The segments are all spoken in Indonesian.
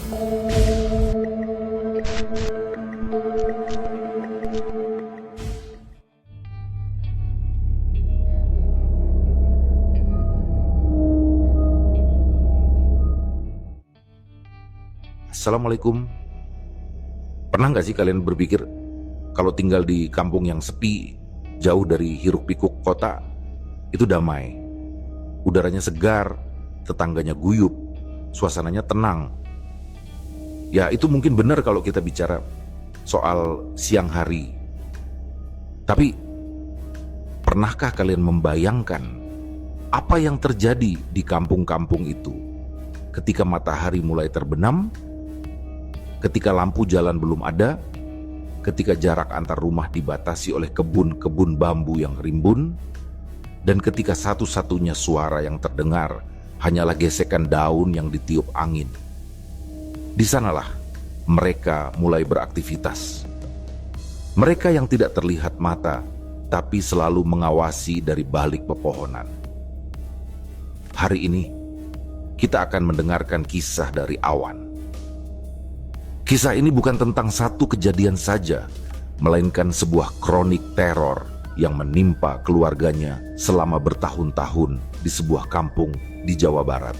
Assalamualaikum. Pernah nggak sih kalian berpikir kalau tinggal di kampung yang sepi, jauh dari hiruk pikuk kota, itu damai, udaranya segar, tetangganya guyup, suasananya tenang. Ya itu mungkin benar kalau kita bicara soal siang hari. Tapi pernahkah kalian membayangkan apa yang terjadi di kampung-kampung itu ketika matahari mulai terbenam, ketika lampu jalan belum ada, ketika jarak antar rumah dibatasi oleh kebun-kebun bambu yang rimbun, dan ketika satu-satunya suara yang terdengar hanyalah gesekan daun yang ditiup angin. Di sanalah mereka mulai beraktivitas. Mereka yang tidak terlihat mata, tapi selalu mengawasi dari balik pepohonan. Hari ini, kita akan mendengarkan kisah dari Awan. Kisah ini bukan tentang satu kejadian saja, melainkan sebuah kronik teror yang menimpa keluarganya selama bertahun-tahun di sebuah kampung di Jawa Barat.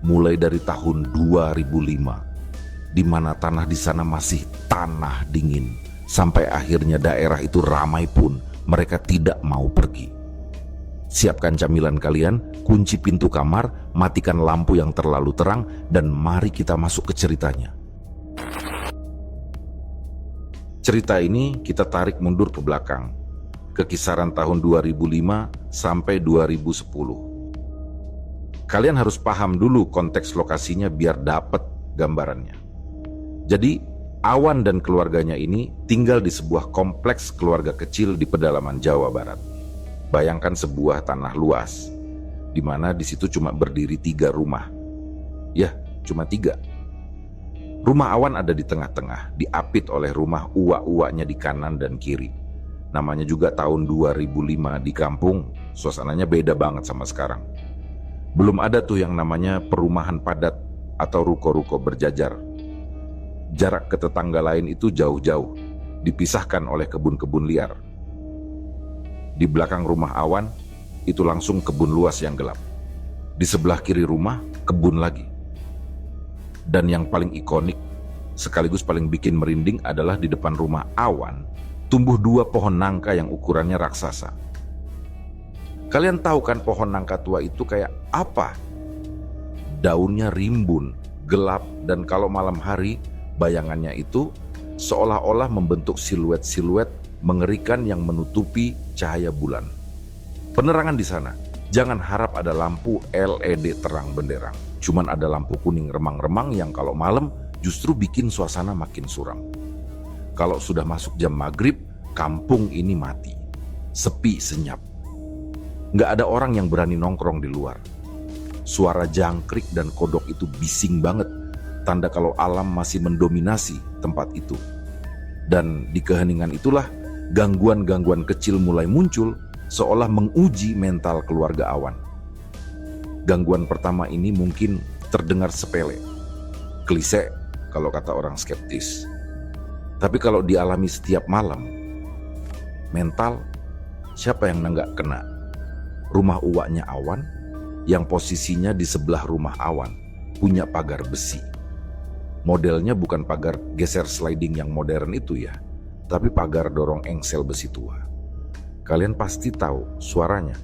Mulai dari tahun 2005, di mana tanah di sana masih tanah dingin, sampai akhirnya daerah itu ramai pun mereka tidak mau pergi. Siapkan camilan kalian, kunci pintu kamar, matikan lampu yang terlalu terang, dan mari kita masuk ke ceritanya. Cerita ini kita tarik mundur ke belakang, ke kisaran tahun 2005 sampai 2010. Kalian harus paham dulu konteks lokasinya biar dapat gambarannya. Jadi, Awan dan keluarganya ini tinggal di sebuah kompleks keluarga kecil di pedalaman Jawa Barat. Bayangkan sebuah tanah luas, di mana di situ cuma berdiri 3 rumah. Ya, cuma 3. Rumah Awan ada di tengah-tengah, diapit oleh rumah uak-uaknya di kanan dan kiri. Namanya juga tahun 2005 di kampung, suasananya beda banget sama sekarang. Belum ada tuh yang namanya perumahan padat atau ruko-ruko berjajar. Jarak ke tetangga lain itu jauh-jauh, dipisahkan oleh kebun-kebun liar. Di belakang rumah Awan, itu langsung kebun luas yang gelap. Di sebelah kiri rumah, kebun lagi. Dan yang paling ikonik, sekaligus paling bikin merinding adalah di depan rumah Awan, tumbuh 2 pohon nangka yang ukurannya raksasa. Kalian tahu kan pohon nangka tua itu kayak apa? Daunnya rimbun, gelap, dan kalau malam hari, bayangannya itu seolah-olah membentuk siluet-siluet mengerikan yang menutupi cahaya bulan. Penerangan di sana, jangan harap ada lampu LED terang benderang. Cuman ada lampu kuning remang-remang yang kalau malam justru bikin suasana makin suram. Kalau sudah masuk jam maghrib, kampung ini mati. Sepi senyap. Nggak ada orang yang berani nongkrong di luar. Suara jangkrik dan kodok itu bising banget. Tanda kalau alam masih mendominasi tempat itu. Dan di keheningan itulah gangguan-gangguan kecil mulai muncul, seolah menguji mental keluarga Awan. Gangguan pertama ini mungkin terdengar sepele, klise kalau kata orang skeptis. Tapi kalau dialami setiap malam, mental, siapa yang nggak kena? Rumah uaknya Awan, yang posisinya di sebelah rumah Awan, punya pagar besi. Modelnya bukan pagar geser sliding yang modern itu ya, tapi pagar dorong engsel besi tua. Kalian pasti tahu suaranya.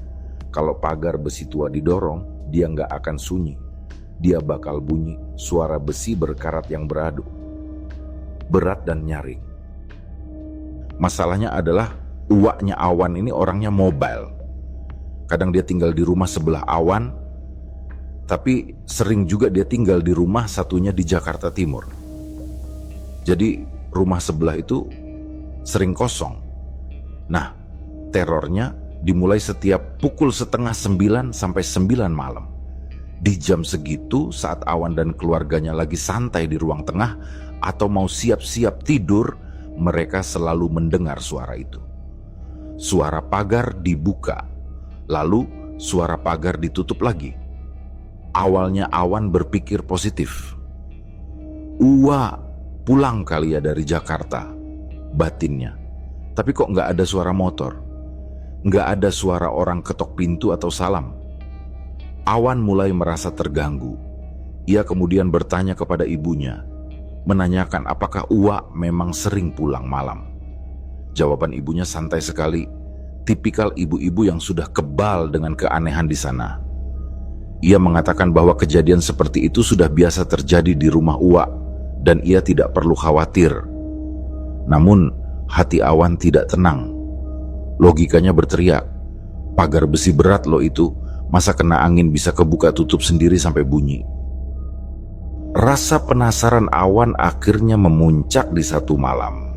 Kalau pagar besi tua didorong, dia nggak akan sunyi. Dia bakal bunyi suara besi berkarat yang beradu. Berat dan nyaring. Masalahnya adalah uaknya Awan ini orangnya mobile. Kadang dia tinggal di rumah sebelah Awan, tapi sering juga dia tinggal di rumah satunya di Jakarta Timur. Jadi rumah sebelah itu sering kosong. Nah, terornya dimulai setiap pukul 8:30 sampai 9 malam. Di jam segitu saat Awan dan keluarganya lagi santai di ruang tengah atau mau siap-siap tidur, mereka selalu mendengar suara itu. Suara pagar dibuka, lalu suara pagar ditutup lagi. Awalnya Awan berpikir positif. Uwa pulang kali ya dari Jakarta, batinnya. Tapi kok nggak ada suara motor, nggak ada suara orang ketok pintu atau salam. Awan mulai merasa terganggu. Ia kemudian bertanya kepada ibunya, menanyakan apakah Uwa memang sering pulang malam. Jawaban ibunya santai sekali, tipikal ibu-ibu yang sudah kebal dengan keanehan di sana. Ia mengatakan bahwa kejadian seperti itu sudah biasa terjadi di rumah Uwa dan ia tidak perlu khawatir. Namun hati Awan tidak tenang. Logikanya berteriak, pagar besi berat loh itu, masa kena angin bisa kebuka tutup sendiri sampai bunyi. Rasa penasaran Awan akhirnya memuncak di satu malam.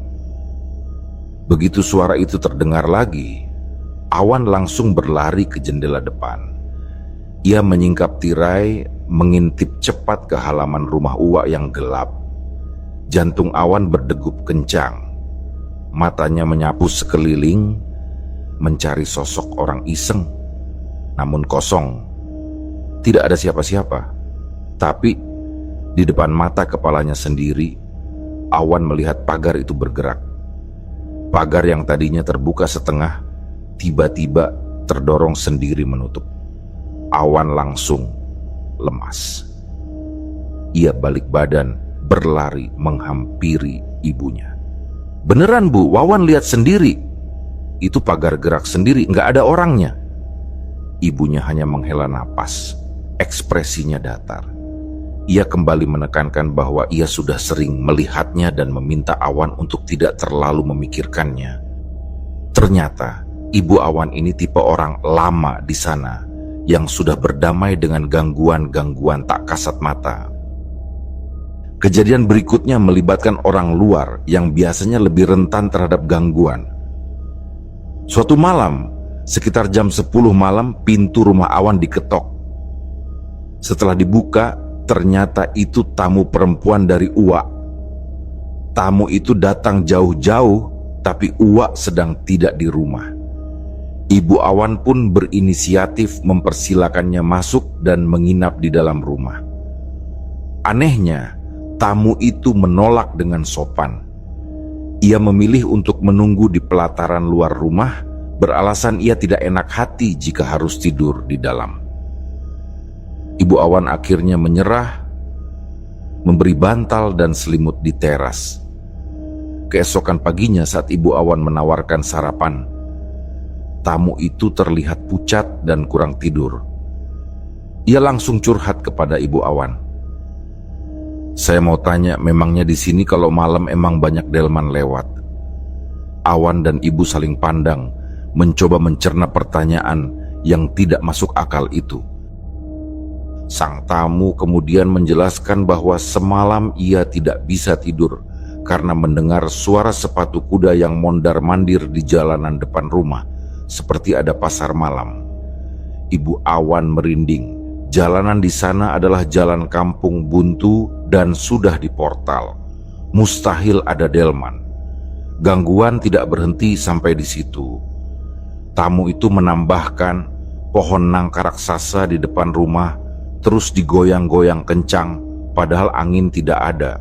Begitu suara itu terdengar lagi, Awan langsung berlari ke jendela depan. Ia menyingkap tirai, mengintip cepat ke halaman rumah Uwa yang gelap. Jantung Awan berdegup kencang. Matanya menyapu sekeliling, mencari sosok orang iseng. Namun kosong, tidak ada siapa-siapa. Tapi di depan mata kepalanya sendiri, Awan melihat pagar itu bergerak. Pagar yang tadinya terbuka setengah, tiba-tiba terdorong sendiri menutup. Awan langsung lemas. Ia balik badan, berlari menghampiri ibunya. Beneran Bu, Wawan lihat sendiri. Itu pagar gerak sendiri, nggak ada orangnya. Ibunya hanya menghela napas, ekspresinya datar. Ia kembali menekankan bahwa ia sudah sering melihatnya dan meminta Awan untuk tidak terlalu memikirkannya. Ternyata, ibu Awan ini tipe orang lama di sana yang sudah berdamai dengan gangguan-gangguan tak kasat mata. Kejadian berikutnya melibatkan orang luar yang biasanya lebih rentan terhadap gangguan. Suatu malam, sekitar jam 10 malam, pintu rumah Awan diketok. Setelah dibuka, ternyata itu tamu perempuan dari Uwa. Tamu itu datang jauh-jauh, tapi Uwa sedang tidak di rumah. Ibu Awan pun berinisiatif mempersilakannya masuk dan menginap di dalam rumah. Anehnya, tamu itu menolak dengan sopan. Ia memilih untuk menunggu di pelataran luar rumah, beralasan ia tidak enak hati jika harus tidur di dalam. Ibu Awan akhirnya menyerah, memberi bantal dan selimut di teras. Keesokan paginya saat Ibu Awan menawarkan sarapan, tamu itu terlihat pucat dan kurang tidur. Ia langsung curhat kepada Ibu Awan. Saya mau tanya, memangnya di sini kalau malam emang banyak delman lewat? Awan dan ibu saling pandang, mencoba mencerna pertanyaan yang tidak masuk akal itu. Sang tamu kemudian menjelaskan bahwa semalam ia tidak bisa tidur karena mendengar suara sepatu kuda yang mondar-mandir di jalanan depan rumah, seperti ada pasar malam. Ibu Awan merinding. Jalanan di sana adalah jalan kampung buntu dan sudah di portal. Mustahil ada delman. Gangguan tidak berhenti sampai di situ. Tamu itu menambahkan, pohon nangka raksasa di depan rumah terus digoyang-goyang kencang, padahal angin tidak ada.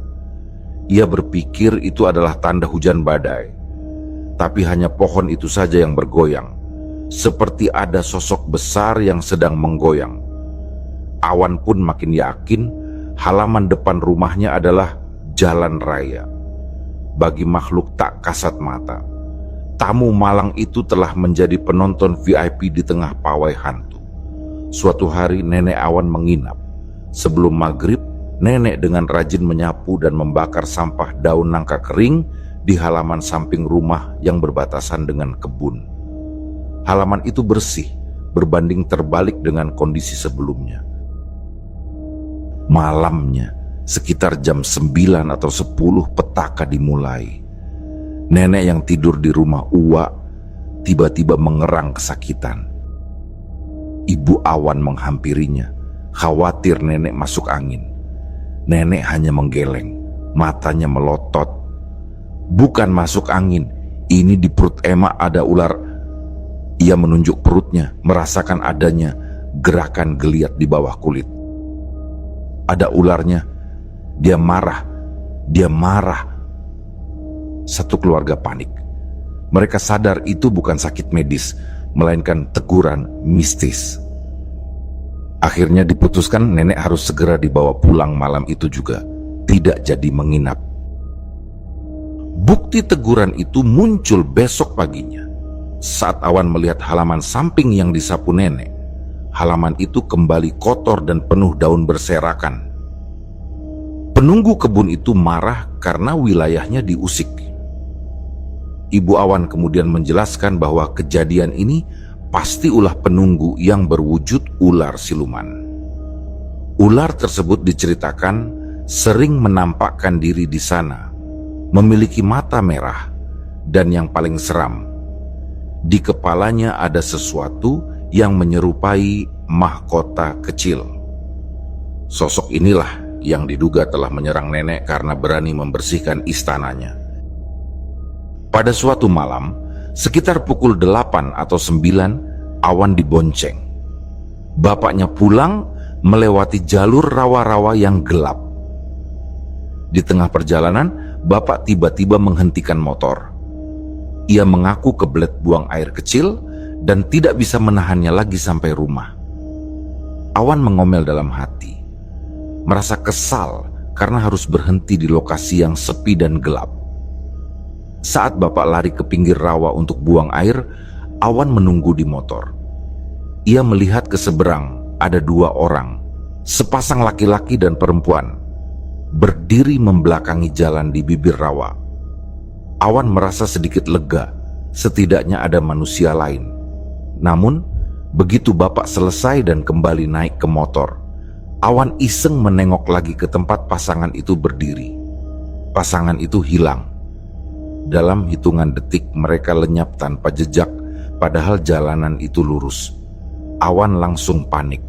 Ia berpikir itu adalah tanda hujan badai. Tapi hanya pohon itu saja yang bergoyang, seperti ada sosok besar yang sedang menggoyang. Awan pun makin yakin halaman depan rumahnya adalah jalan raya. Bagi makhluk tak kasat mata, tamu malang itu telah menjadi penonton VIP di tengah pawai hantu. Suatu hari nenek Awan menginap. Sebelum maghrib, nenek dengan rajin menyapu dan membakar sampah daun nangka kering di halaman samping rumah yang berbatasan dengan kebun. Halaman itu bersih, berbanding terbalik dengan kondisi sebelumnya. Malamnya, sekitar jam 9 atau 10 petaka dimulai. Nenek yang tidur di rumah Uwa tiba-tiba mengerang kesakitan. Ibu Awan menghampirinya, khawatir nenek masuk angin. Nenek hanya menggeleng, matanya melotot. Bukan masuk angin, ini di perut emak ada ular. Ia menunjuk perutnya, merasakan adanya gerakan geliat di bawah kulit. Ada ularnya. Dia marah Dia marah. Satu keluarga panik. Mereka sadar itu bukan sakit medis, melainkan teguran mistis. Akhirnya diputuskan nenek harus segera dibawa pulang malam itu juga, tidak jadi menginap. Bukti teguran itu muncul besok paginya. Saat Awan melihat halaman samping yang disapu nenek, halaman itu kembali kotor dan penuh daun berserakan. Penunggu kebun itu marah karena wilayahnya diusik. Ibu Awan kemudian menjelaskan bahwa kejadian ini pasti ulah penunggu yang berwujud ular siluman. Ular tersebut diceritakan sering menampakkan diri di sana, memiliki mata merah, dan yang paling seram, di kepalanya ada sesuatu yang menyerupai mahkota kecil. Sosok inilah yang diduga telah menyerang nenek karena berani membersihkan istananya. Pada suatu malam, sekitar pukul 8 atau 9, Awan dibonceng. Bapaknya pulang melewati jalur rawa-rawa yang gelap. Di tengah perjalanan, bapak tiba-tiba menghentikan motor. Ia mengaku kebelet buang air kecil dan tidak bisa menahannya lagi sampai rumah. Awan mengomel dalam hati, merasa kesal karena harus berhenti di lokasi yang sepi dan gelap. Saat bapak lari ke pinggir rawa untuk buang air, Awan menunggu di motor. Ia melihat ke seberang ada 2 orang, sepasang laki-laki dan perempuan, berdiri membelakangi jalan di bibir rawa. Awan merasa sedikit lega, setidaknya ada manusia lain. Namun, begitu bapak selesai dan kembali naik ke motor, Awan iseng menengok lagi ke tempat pasangan itu berdiri. Pasangan itu hilang. Dalam hitungan detik mereka lenyap tanpa jejak, padahal jalanan itu lurus. Awan langsung panik.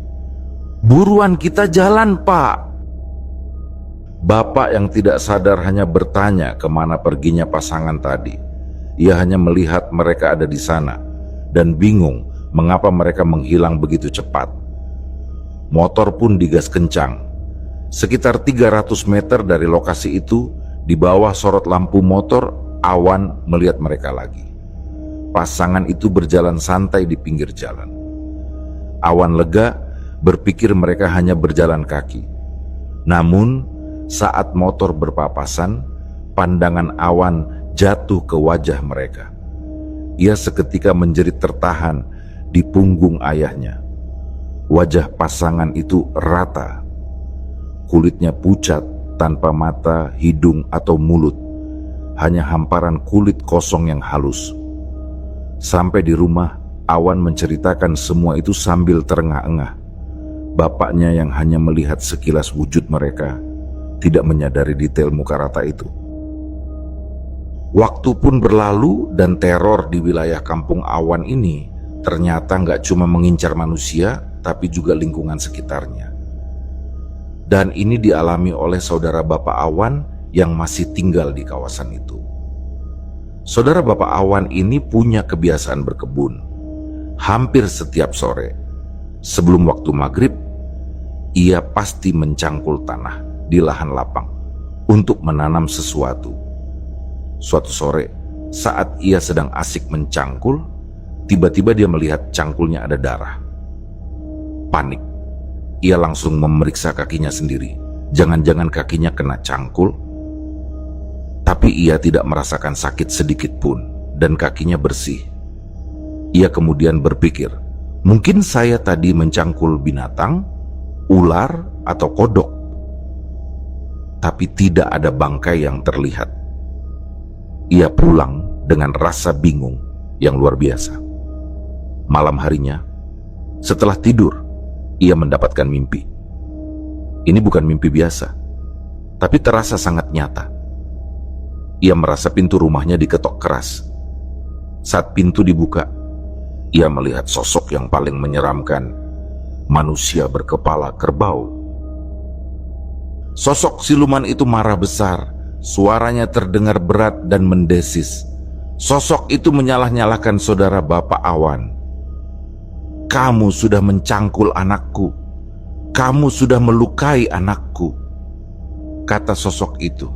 "Buruan kita jalan, Pak!" Bapak yang tidak sadar hanya bertanya kemana perginya pasangan tadi. Ia hanya melihat mereka ada di sana dan bingung mengapa mereka menghilang begitu cepat. Motor pun digas kencang. Sekitar 300 meter dari lokasi itu, di bawah sorot lampu motor, Awan melihat mereka lagi. Pasangan itu berjalan santai di pinggir jalan. Awan lega, berpikir mereka hanya berjalan kaki. Namun, saat motor berpapasan, pandangan Awan jatuh ke wajah mereka. Ia seketika menjerit tertahan di punggung ayahnya. Wajah pasangan itu rata. Kulitnya pucat, tanpa mata, hidung, atau mulut. Hanya hamparan kulit kosong yang halus. Sampai di rumah, Awan menceritakan semua itu sambil terengah-engah. Bapaknya yang hanya melihat sekilas wujud mereka, tidak menyadari detail muka rata itu. Waktu pun berlalu dan teror di wilayah kampung Awan ini ternyata nggak cuma mengincar manusia, tapi juga lingkungan sekitarnya. Dan ini dialami oleh saudara bapak Awan yang masih tinggal di kawasan itu. Saudara bapak Awan ini punya kebiasaan berkebun. Hampir setiap sore, sebelum waktu maghrib, ia pasti mencangkul tanah di lahan lapang untuk menanam sesuatu. Suatu sore, saat ia sedang asik mencangkul, tiba-tiba dia melihat cangkulnya ada darah. Panik. Ia langsung memeriksa kakinya sendiri. Jangan-jangan kakinya kena cangkul. Tapi ia tidak merasakan sakit sedikit pun dan kakinya bersih. Ia kemudian berpikir, mungkin saya tadi mencangkul binatang, ular, atau kodok. Tapi tidak ada bangkai yang terlihat. Ia pulang dengan rasa bingung yang luar biasa. Malam harinya, setelah tidur, ia mendapatkan mimpi. Ini bukan mimpi biasa, tapi terasa sangat nyata. Ia merasa pintu rumahnya diketok keras. Saat pintu dibuka, ia melihat sosok yang paling menyeramkan, manusia berkepala kerbau. Sosok siluman itu marah besar, suaranya terdengar berat dan mendesis. Sosok itu menyalah-nyalahkan saudara bapak Awan. "Kamu sudah mencangkul anakku. Kamu sudah melukai anakku," kata sosok itu.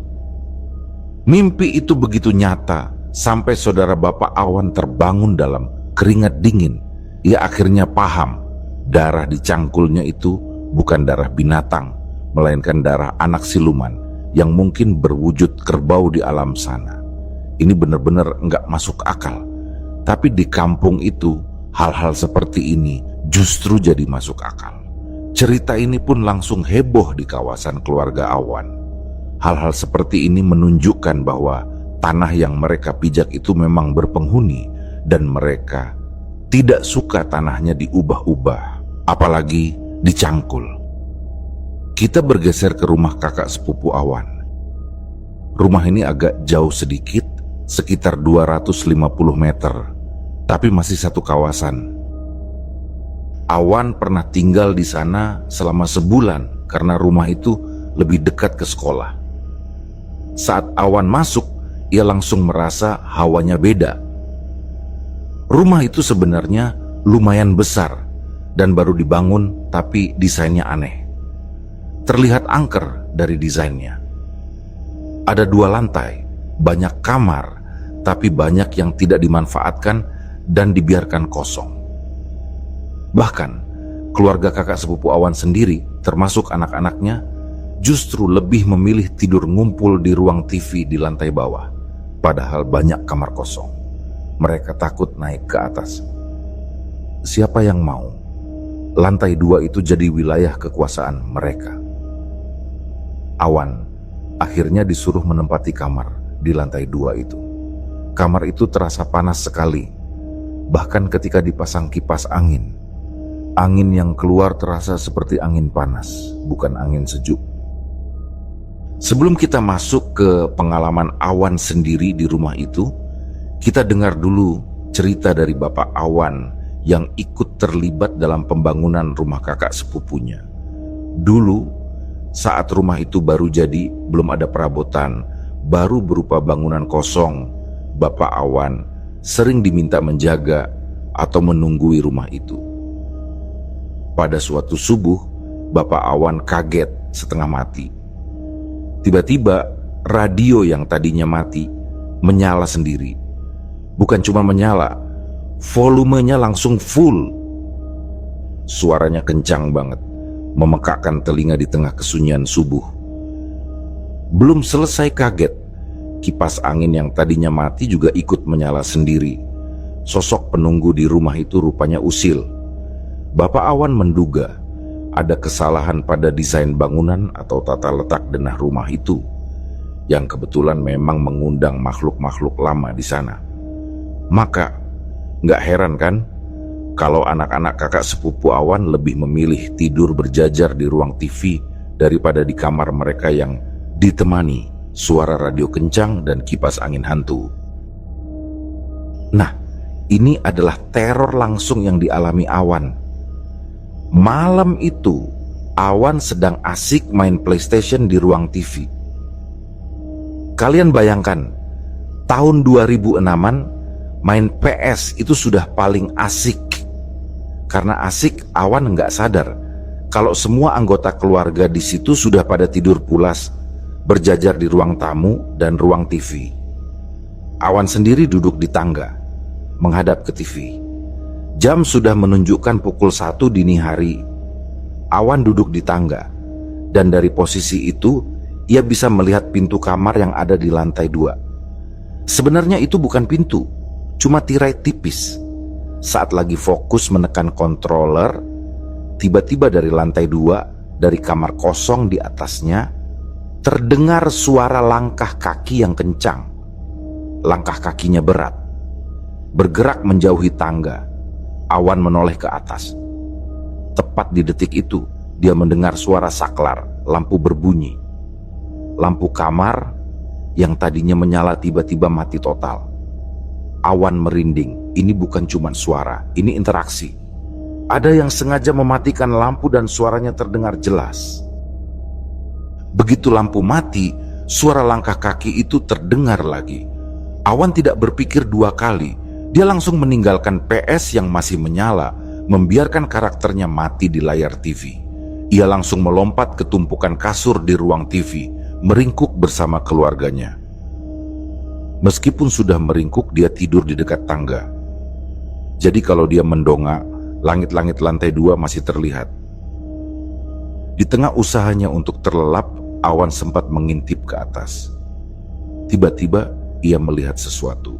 Mimpi itu begitu nyata sampai saudara Bapak Awan terbangun dalam keringat dingin. Ia akhirnya paham darah di cangkulnya itu bukan darah binatang, melainkan darah anak siluman yang mungkin berwujud kerbau di alam sana. Ini benar-benar nggak masuk akal. Tapi di kampung itu hal-hal seperti ini justru jadi masuk akal. Cerita ini pun langsung heboh di kawasan keluarga Awan. Hal-hal seperti ini menunjukkan bahwa tanah yang mereka pijak itu memang berpenghuni dan mereka tidak suka tanahnya diubah-ubah, apalagi dicangkul. Kita bergeser ke rumah kakak sepupu Awan. Rumah ini agak jauh sedikit, sekitar 250 meter, tapi masih satu kawasan. Awan pernah tinggal di sana selama sebulan karena rumah itu lebih dekat ke sekolah. Saat Awan masuk, ia langsung merasa hawanya beda. Rumah itu sebenarnya lumayan besar dan baru dibangun, tapi desainnya aneh. Terlihat angker dari desainnya. Ada 2 lantai, banyak kamar, tapi banyak yang tidak dimanfaatkan dan dibiarkan kosong. Bahkan, keluarga kakak sepupu Awan sendiri, termasuk anak-anaknya, justru lebih memilih tidur ngumpul di ruang TV di lantai bawah, padahal banyak kamar kosong. Mereka takut naik ke atas. Siapa yang mau lantai 2 itu jadi wilayah kekuasaan mereka? Awan akhirnya disuruh menempati kamar di lantai 2 itu. Kamar itu terasa panas sekali. Bahkan ketika dipasang kipas angin, angin yang keluar terasa seperti angin panas, bukan angin sejuk. Sebelum kita masuk ke pengalaman Awan sendiri di rumah itu, kita dengar dulu cerita dari Bapak Awan yang ikut terlibat dalam pembangunan rumah kakak sepupunya. Dulu, saat rumah itu baru jadi, belum ada perabotan, baru berupa bangunan kosong, Bapak Awan sering diminta menjaga atau menunggui rumah itu. Pada suatu subuh, Bapak Awan kaget setengah mati. Tiba-tiba radio yang tadinya mati menyala sendiri. Bukan cuma menyala, volumenya langsung full. Suaranya kencang banget, memekakkan telinga di tengah kesunyian subuh. Belum selesai kaget, kipas angin yang tadinya mati juga ikut menyala sendiri. Sosok penunggu di rumah itu rupanya usil. Bapak Awan menduga ada kesalahan pada desain bangunan atau tata letak denah rumah itu, yang kebetulan memang mengundang makhluk-makhluk lama di sana. Maka, nggak heran kan kalau anak-anak kakak sepupu Awan lebih memilih tidur berjajar di ruang TV daripada di kamar mereka yang ditemani suara radio kencang dan kipas angin hantu. Nah, ini adalah teror langsung yang dialami Awan. Malam itu, Awan sedang asik main PlayStation di ruang TV. Kalian bayangkan, tahun 2006-an main PS itu sudah paling asik. Karena asik, Awan nggak sadar kalau semua anggota keluarga di situ sudah pada tidur pulas, berjajar di ruang tamu dan ruang TV. Awan sendiri duduk di tangga, menghadap ke TV. Jam sudah menunjukkan pukul 1 dini hari. Awan duduk di tangga, dan dari posisi itu, ia bisa melihat pintu kamar yang ada di lantai 2. Sebenarnya itu bukan pintu, cuma tirai tipis. Saat lagi fokus menekan controller, tiba-tiba dari lantai 2, dari kamar kosong di atasnya, terdengar suara langkah kaki yang kencang. Langkah kakinya berat, bergerak menjauhi tangga. Awan menoleh ke atas. Tepat di detik itu, dia mendengar suara saklar, lampu berbunyi. Lampu kamar yang tadinya menyala tiba-tiba mati total. Awan merinding. Ini bukan cuma suara, ini interaksi. Ada yang sengaja mematikan lampu dan suaranya terdengar jelas. Begitu lampu mati, suara langkah kaki itu terdengar lagi. Awan tidak berpikir 2 kali. Dia langsung meninggalkan PS yang masih menyala, membiarkan karakternya mati di layar TV. Ia langsung melompat ke tumpukan kasur di ruang TV, meringkuk bersama keluarganya. Meskipun sudah meringkuk, dia tidur di dekat tangga. Jadi kalau dia mendongak, langit-langit lantai 2 masih terlihat. Di tengah usahanya untuk terlelap, Awan sempat mengintip ke atas. Tiba-tiba ia melihat sesuatu.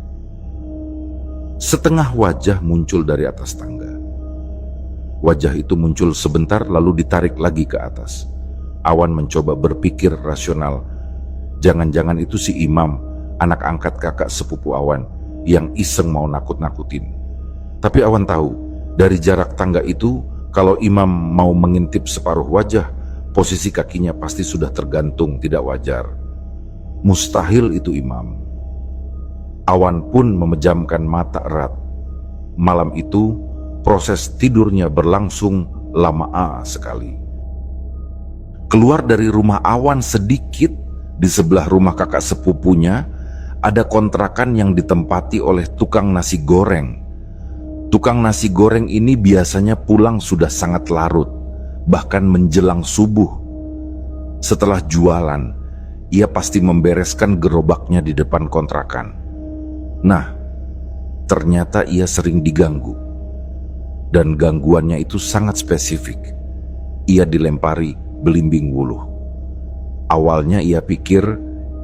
Setengah wajah muncul dari atas tangga. Wajah itu muncul sebentar lalu ditarik lagi ke atas. Awan mencoba berpikir rasional. Jangan-jangan itu si Imam, anak angkat kakak sepupu Awan, yang iseng mau nakut-nakutin. Tapi Awan tahu, dari jarak tangga itu, kalau Imam mau mengintip separuh wajah, posisi kakinya pasti sudah tergantung tidak wajar. Mustahil itu Imam. Awan pun memejamkan mata erat. Malam itu, proses tidurnya berlangsung lama sekali. Keluar dari rumah Awan sedikit, di sebelah rumah kakak sepupunya, ada kontrakan yang ditempati oleh tukang nasi goreng. Tukang nasi goreng ini biasanya pulang sudah sangat larut, bahkan menjelang subuh. Setelah jualan, ia pasti membereskan gerobaknya di depan kontrakan. Nah, ternyata ia sering diganggu. Dan gangguannya itu sangat spesifik. Ia dilempari belimbing wuluh. Awalnya ia pikir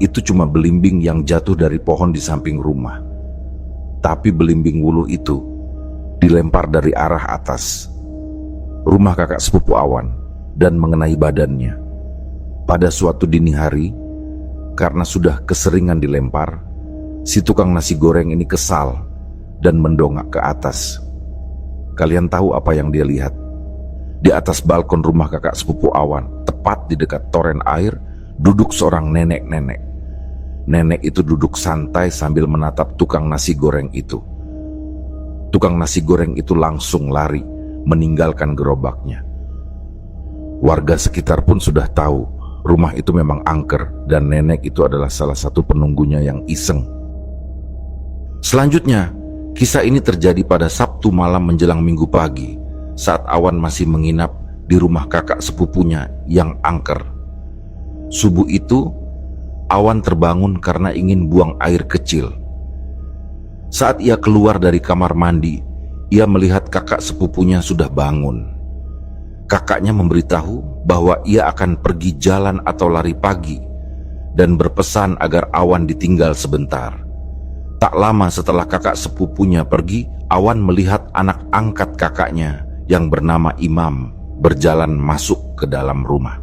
itu cuma belimbing yang jatuh dari pohon di samping rumah. Tapi belimbing wuluh itu dilempar dari arah atas rumah kakak sepupu Awan dan mengenai badannya. Pada suatu dini hari, karena sudah keseringan dilempar, si tukang nasi goreng ini kesal dan mendongak ke atas. Kalian tahu apa yang dia lihat? Di atas balkon rumah kakak sepupu Awan, tepat di dekat toren air, duduk seorang nenek-nenek. Nenek itu duduk santai sambil menatap tukang nasi goreng itu. Tukang nasi goreng itu langsung lari, meninggalkan gerobaknya. Warga sekitar pun sudah tahu rumah itu memang angker dan nenek itu adalah salah satu penunggunya yang iseng. Selanjutnya, kisah ini terjadi pada Sabtu malam menjelang Minggu pagi, saat Awan masih menginap di rumah kakak sepupunya yang angker. Subuh itu, Awan terbangun karena ingin buang air kecil. Saat ia keluar dari kamar mandi, ia melihat kakak sepupunya sudah bangun. Kakaknya memberitahu bahwa ia akan pergi jalan atau lari pagi dan berpesan agar Awan ditinggal sebentar. Tak lama setelah kakak sepupunya pergi, Awan melihat anak angkat kakaknya yang bernama Imam berjalan masuk ke dalam rumah.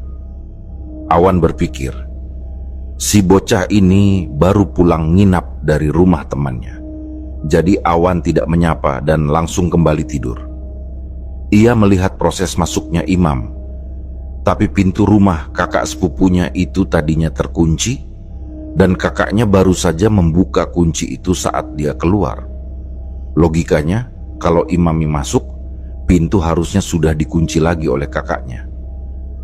Awan berpikir, si bocah ini baru pulang nginap dari rumah temannya. Jadi Awan tidak menyapa dan langsung kembali tidur. Ia melihat proses masuknya Imam, tapi pintu rumah kakak sepupunya itu tadinya terkunci, dan kakaknya baru saja membuka kunci itu saat dia keluar. Logikanya, kalau Imam masuk, pintu harusnya sudah dikunci lagi oleh kakaknya.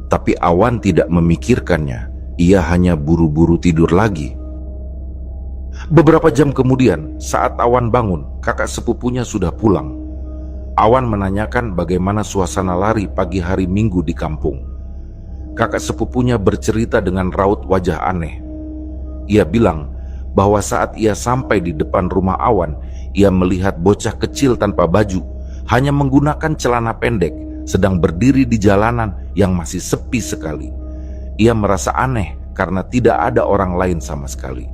Tapi Awan tidak memikirkannya, ia hanya buru-buru tidur lagi. Beberapa jam kemudian, saat Awan bangun, kakak sepupunya sudah pulang. Awan menanyakan bagaimana suasana lari pagi hari Minggu di kampung. Kakak sepupunya bercerita dengan raut wajah aneh. Ia bilang bahwa saat ia sampai di depan rumah Awan, ia melihat bocah kecil tanpa baju, hanya menggunakan celana pendek, sedang berdiri di jalanan yang masih sepi sekali. Ia merasa aneh karena tidak ada orang lain sama sekali.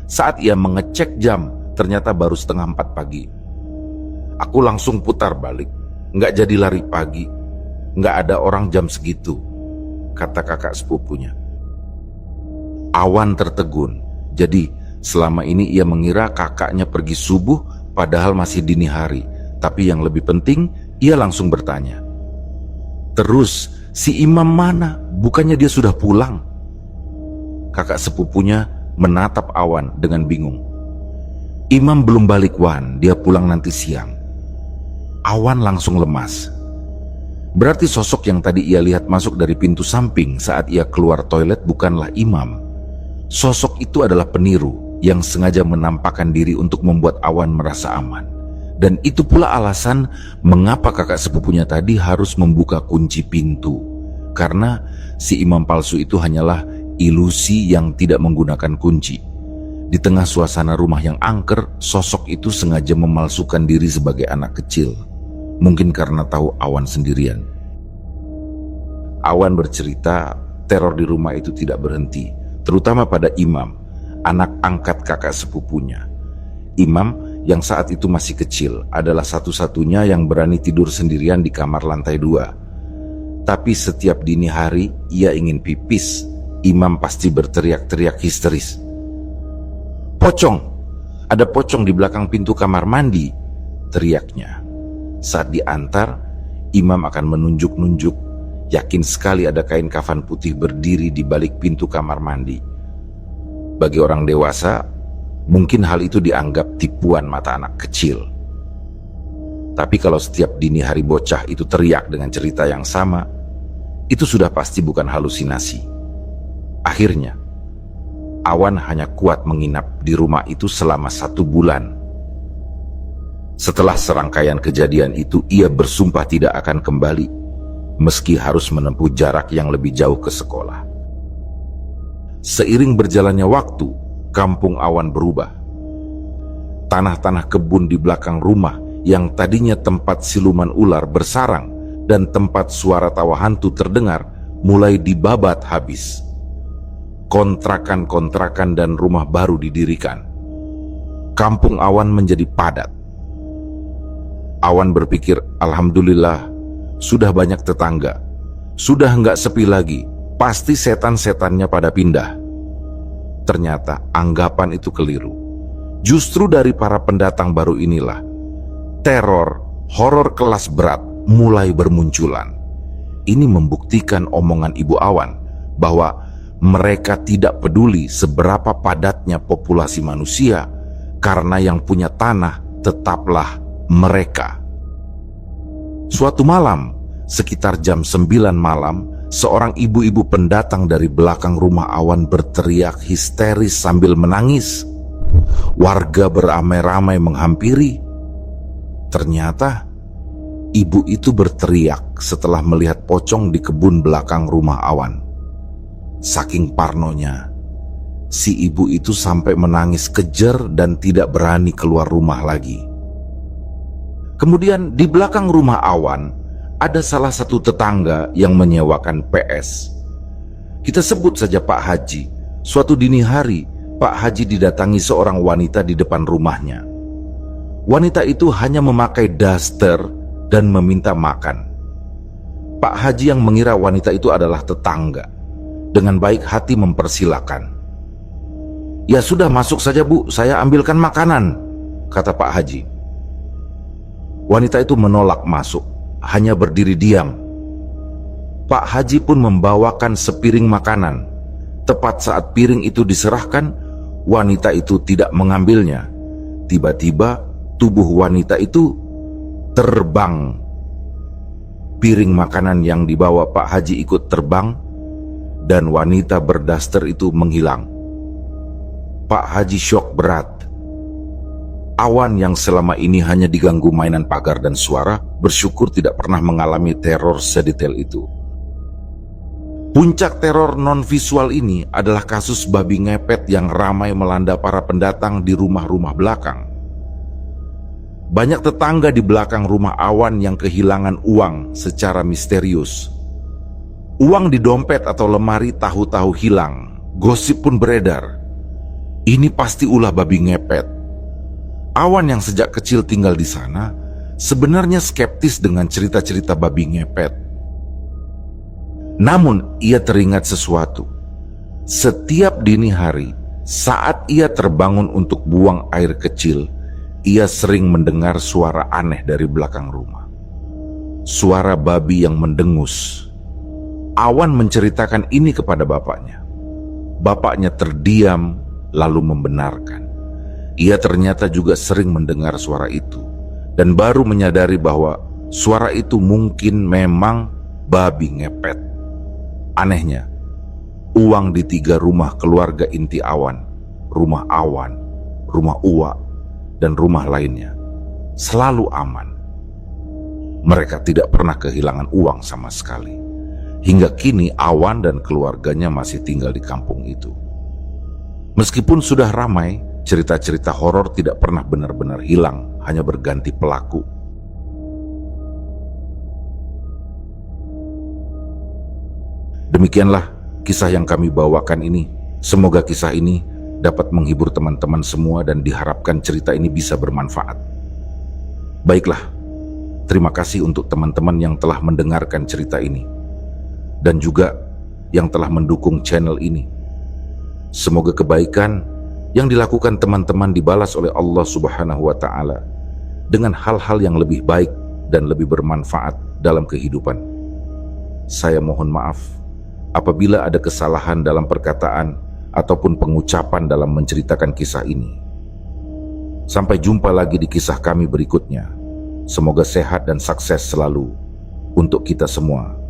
Saat ia mengecek jam, ternyata baru 3:30 pagi. Aku langsung putar balik, nggak jadi lari pagi, nggak ada orang jam segitu, kata kakak sepupunya. Awan tertegun. Jadi selama ini ia mengira kakaknya pergi subuh padahal masih dini hari. Tapi yang lebih penting, ia langsung bertanya, terus si Imam mana? Bukannya dia sudah pulang? Kakak sepupunya menatap Awan dengan bingung. Imam belum balik Wan, dia pulang nanti siang. Awan langsung lemas. Berarti sosok yang tadi ia lihat masuk dari pintu samping saat ia keluar toilet bukanlah Imam. Sosok itu adalah peniru yang sengaja menampakkan diri untuk membuat Awan merasa aman. Dan itu pula alasan mengapa kakak sepupunya tadi harus membuka kunci pintu. Karena si Imam palsu itu hanyalah ilusi yang tidak menggunakan kunci. Di tengah suasana rumah yang angker, sosok itu sengaja memalsukan diri sebagai anak kecil. Mungkin karena tahu Awan sendirian. Awan bercerita, teror di rumah itu tidak berhenti, terutama pada Imam, anak angkat kakak sepupunya. Imam yang saat itu masih kecil adalah satu-satunya yang berani tidur sendirian di kamar lantai 2. Tapi setiap dini hari ia ingin pipis, Imam pasti berteriak-teriak histeris. "Pocong! Ada pocong di belakang pintu kamar mandi!" teriaknya. Saat diantar, Imam akan menunjuk-nunjuk, yakin sekali ada kain kafan putih berdiri di balik pintu kamar mandi. Bagi orang dewasa, mungkin hal itu dianggap tipuan mata anak kecil. Tapi kalau setiap dini hari bocah itu teriak dengan cerita yang sama, itu sudah pasti bukan halusinasi. Akhirnya, Awan hanya kuat menginap di rumah itu selama 1 bulan. Setelah serangkaian kejadian itu, ia bersumpah tidak akan kembali, meski harus menempuh jarak yang lebih jauh ke sekolah. Seiring berjalannya waktu, kampung Awan berubah. Tanah-tanah kebun di belakang rumah yang tadinya tempat siluman ular bersarang dan tempat suara tawa hantu terdengar, mulai dibabat habis. Kontrakan-kontrakan dan rumah baru didirikan. Kampung Awan menjadi padat. Awan berpikir, alhamdulillah, sudah banyak tetangga. Sudah nggak sepi lagi, pasti setan-setannya pada pindah. Ternyata anggapan itu keliru. Justru dari para pendatang baru inilah, teror, horor kelas berat mulai bermunculan. Ini membuktikan omongan Ibu Awan bahwa mereka tidak peduli seberapa padatnya populasi manusia, karena yang punya tanah tetaplah mereka. Suatu malam, sekitar jam 9 malam, seorang ibu-ibu pendatang dari belakang rumah Awan berteriak histeris sambil menangis. Warga beramai-ramai menghampiri. Ternyata, ibu itu berteriak setelah melihat pocong di kebun belakang rumah Awan. Saking parnonya, si ibu itu sampai menangis kejer dan tidak berani keluar rumah lagi. Kemudian di belakang rumah Awan, ada salah satu tetangga yang menyewakan PS. Kita sebut saja Pak Haji. Suatu dini hari, Pak Haji didatangi seorang wanita di depan rumahnya. Wanita itu hanya memakai daster dan meminta makan. Pak Haji yang mengira wanita itu adalah tetangga, dengan baik hati mempersilakan. "Ya sudah, masuk saja Bu, saya ambilkan makanan," kata Pak Haji. Wanita itu menolak masuk, hanya berdiri diam. Pak Haji pun membawakan sepiring makanan. Tepat saat piring itu diserahkan, wanita itu tidak mengambilnya. Tiba-tiba tubuh wanita itu terbang. Piring makanan yang dibawa Pak Haji ikut terbang, dan wanita berdaster itu menghilang. Pak Haji syok berat. Awan yang selama ini hanya diganggu mainan pagar dan suara, bersyukur tidak pernah mengalami teror sedetail itu. Puncak teror non-visual ini adalah kasus babi ngepet yang ramai melanda para pendatang di rumah-rumah belakang. Banyak tetangga di belakang rumah Awan yang kehilangan uang secara misterius. Uang di dompet atau lemari tahu-tahu hilang. Gosip pun beredar. Ini pasti ulah babi ngepet. Awan yang sejak kecil tinggal di sana sebenarnya skeptis dengan cerita-cerita babi ngepet. Namun ia teringat sesuatu. Setiap dini hari, saat ia terbangun untuk buang air kecil, ia sering mendengar suara aneh dari belakang rumah. Suara babi yang mendengus. Awan menceritakan ini kepada bapaknya. Bapaknya terdiam lalu membenarkan. Ia ternyata juga sering mendengar suara itu dan baru menyadari bahwa suara itu mungkin memang babi ngepet. Anehnya, uang di 3 rumah keluarga inti Awan, rumah Awan, rumah Uwa, dan rumah lainnya selalu aman. Mereka tidak pernah kehilangan uang sama sekali. Hingga kini Awan dan keluarganya masih tinggal di kampung itu. Meskipun sudah ramai, cerita-cerita horor tidak pernah benar-benar hilang, hanya berganti pelaku. Demikianlah kisah yang kami bawakan ini. Semoga kisah ini dapat menghibur teman-teman semua dan diharapkan cerita ini bisa bermanfaat. Baiklah, terima kasih untuk teman-teman yang telah mendengarkan cerita ini dan juga yang telah mendukung channel ini. Semoga kebaikan yang dilakukan teman-teman dibalas oleh Allah Subhanahu wa Ta'ala dengan hal-hal yang lebih baik dan lebih bermanfaat dalam kehidupan. Saya mohon maaf apabila ada kesalahan dalam perkataan ataupun pengucapan dalam menceritakan kisah ini. Sampai jumpa lagi di kisah kami berikutnya. Semoga sehat dan sukses selalu untuk kita semua.